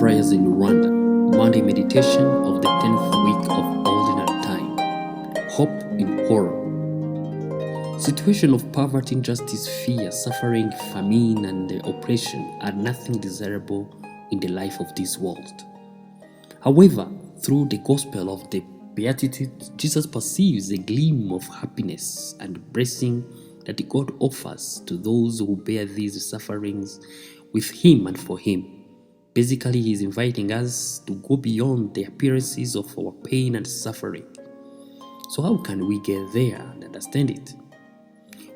Friars in Rwanda, Monday Meditation of the 10th week of Ordinary Time. Hope in Horror. Situation of poverty, injustice, fear, suffering, famine, and oppression are nothing desirable in the life of this world. However, through the gospel of the Beatitudes, Jesus perceives a gleam of happiness and blessing that God offers to those who bear these sufferings with Him and for Him. Basically, He is inviting us to go beyond the appearances of our pain and suffering. So how can we get there and understand it?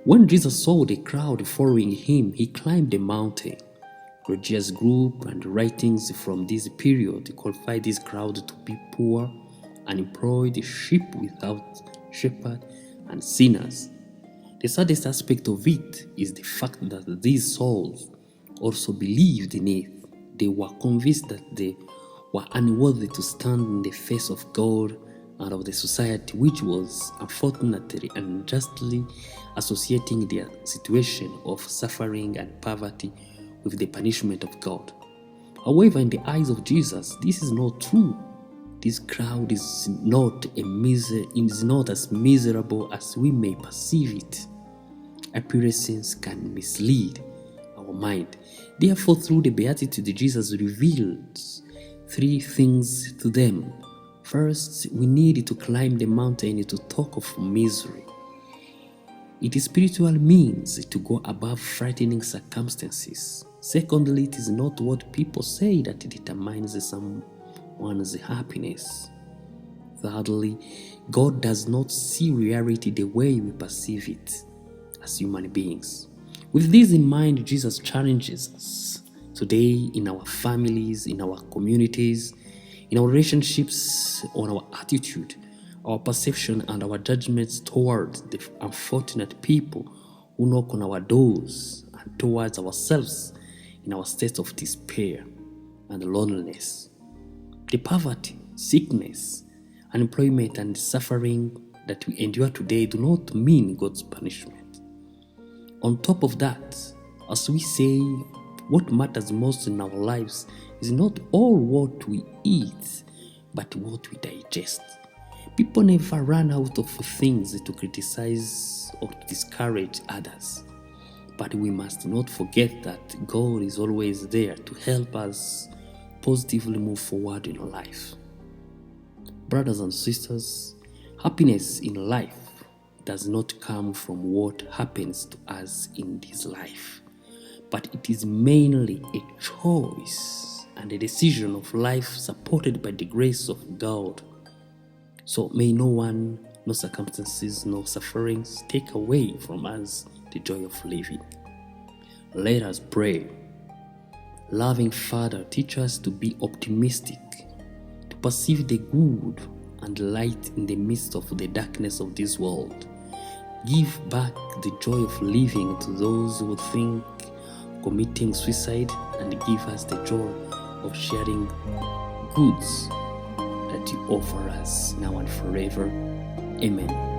When Jesus saw the crowd following Him, He climbed the mountain. Religious group and writings from this period qualify this crowd to be poor, unemployed, sheep without shepherd, and sinners. The saddest aspect of it is the fact that these souls also believed in it. They were convinced that they were unworthy to stand in the face of God and of the society, which was unfortunately and unjustly associating their situation of suffering and poverty with the punishment of God. However, in the eyes of Jesus, this is not true. This crowd is not as miserable as we may perceive it. Appearances can mislead our mind. Therefore, through the Beatitudes, Jesus reveals three things to them. First, we need to climb the mountain to talk of misery. It is spiritual means to go above frightening circumstances. Secondly, it is not what people say that determines someone's happiness. Thirdly, God does not see reality the way we perceive it as human beings. With this in mind, Jesus challenges us today in our families, in our communities, in our relationships, on our attitude, our perception, and our judgments towards the unfortunate people who knock on our doors, and towards ourselves in our state of despair and loneliness. The poverty, sickness, unemployment, and suffering that we endure today do not mean God's punishment. On top of that, as we say, what matters most in our lives is not all what we eat, but what we digest. People never run out of things to criticize or to discourage others. But we must not forget that God is always there to help us positively move forward in life. Brothers and sisters, happiness in life does not come from what happens to us in this life, but it is mainly a choice and a decision of life supported by the grace of God. So may no one, no circumstances, no sufferings take away from us the joy of living. Let us pray. Loving Father, teach us to be optimistic, to perceive the good and light in the midst of the darkness of this world. Give back the joy of living to those who think committing suicide, and give us the joy of sharing goods that you offer us now and forever. Amen.